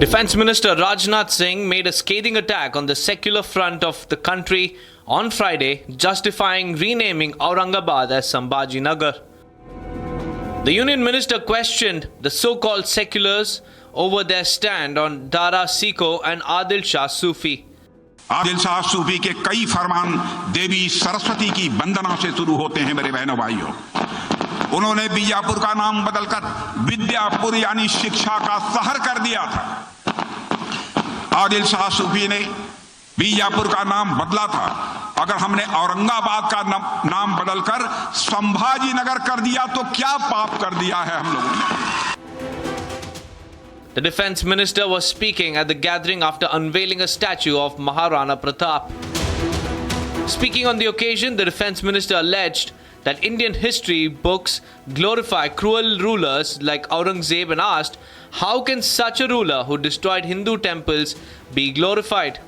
Defense Minister Rajnath Singh made a scathing attack on the secular front of the country on Friday, justifying renaming Aurangabad as Sambhaji Nagar. The Union Minister questioned the so-called seculars over their stand on Dara Siko and Adil Shah Sufi. Adil Shah सूफी के कई फरमान देवी सरस्वती की वंदना से शुरू होते हैं मेरे बहनों भाइयों। उन्होंने बीजापुर का नाम बदलकर विद्यापुर यानी शिक्षा का शहर कर दिया था। आदिल शाह सूफी ने बीजापुर का नाम बदला था। अगर हमने औरंगाबाद का नाम बदलकर संभाजी नगर कर दिया तो क्या पाप कर दिया है हम लोगों ने। The Defence Minister was speaking at the gathering after unveiling a statue of Maharana Pratap. Speaking on the occasion, the Defence Minister alleged that Indian history books glorify cruel rulers like Aurangzeb and asked, how can such a ruler who destroyed Hindu temples be glorified?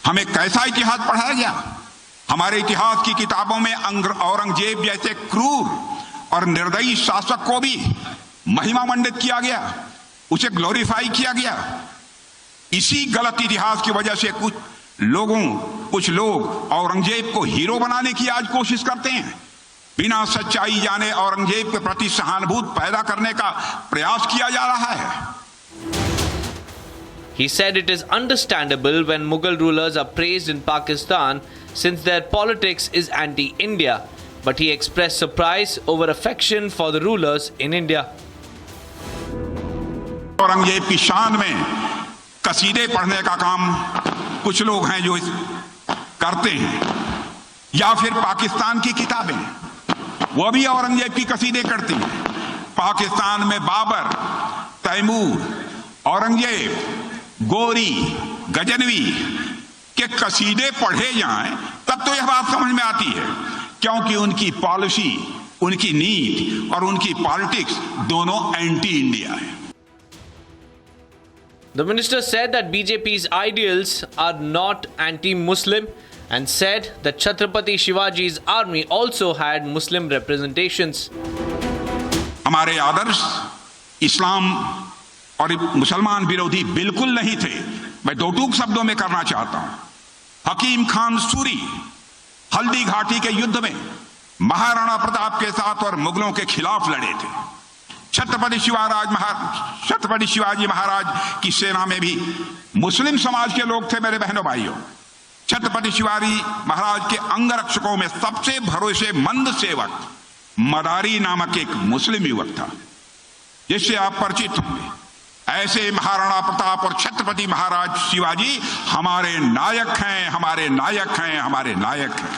हमें कैसा इतिहास पढ़ाया गया? हमारे इतिहास की किताबों में औरंगजेब जैसे क्रूर और निर्दयी शासक को भी महिमा मंडित किया गया, उसे ग्लोरीफाई किया गया। इसी गलत इतिहास की वजह से कुछ लोग औरंगजेब को हीरो बनाने की आज कोशिश करते हैं। बिना सच्चाई जाने औरंगजेब के प्रति सहानुभूति पैदा करने का प्रयास किया जा रहा है। He said it is understandable when Mughal rulers are praised in Pakistan since their politics is anti-India, but he expressed surprise over affection for the rulers in India. Aurangzeb की शान में कसीदे पढ़ने का काम कुछ लोग हैं जो करते हैं, या फिर पाकिस्तान की किताबें वो भी औरंगजेब की कसीदे करती हैं। पाकिस्तान में बाबर, तैमूर, औरंगजेब, गोरी, गजनवी के कसीदे पढ़े जाएं तब तो यह बात समझ में आती है, क्योंकि उनकी पॉलिसी, उनकी नीति और उनकी पॉलिटिक्स दोनों एंटी इंडिया है। The minister said that BJP's ideals are not anti-Muslim and said that Chhatrapati Shivaji's army also had Muslim representations. हमारे आदर्श इस्लाम और मुसलमान विरोधी बिल्कुल नहीं थे। मैं दो टूक शब्दों में करना चाहता हूं। हकीम खान सूरी हल्दी घाटी के युद्ध में महाराणा प्रताप के साथ और मुगलों के खिलाफ लड़े थे। छत्रपति शिवाजी महाराज की सेना में भी मुस्लिम समाज के लोग थे मेरे बहनों भाइयों। छत्रपति शिवाजी महाराज के अंगरक्षकों में सबसे भरोसेमंद सेवक मदारी नामक एक मुस्लिम युवक था, जिससे आप परिचित होंगे। ऐसे महाराणा प्रताप और छत्रपति महाराज शिवाजी हमारे नायक हैं, हमारे नायक हैं, हमारे नायक हैं।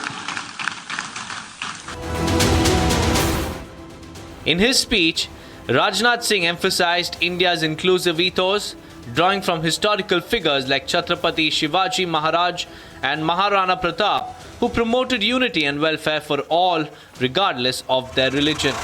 In his speech, Rajnath Singh emphasized India's inclusive ethos, drawing from historical figures like Chhatrapati Shivaji Maharaj and Maharana Pratap, who promoted unity and welfare for all, regardless of their religion.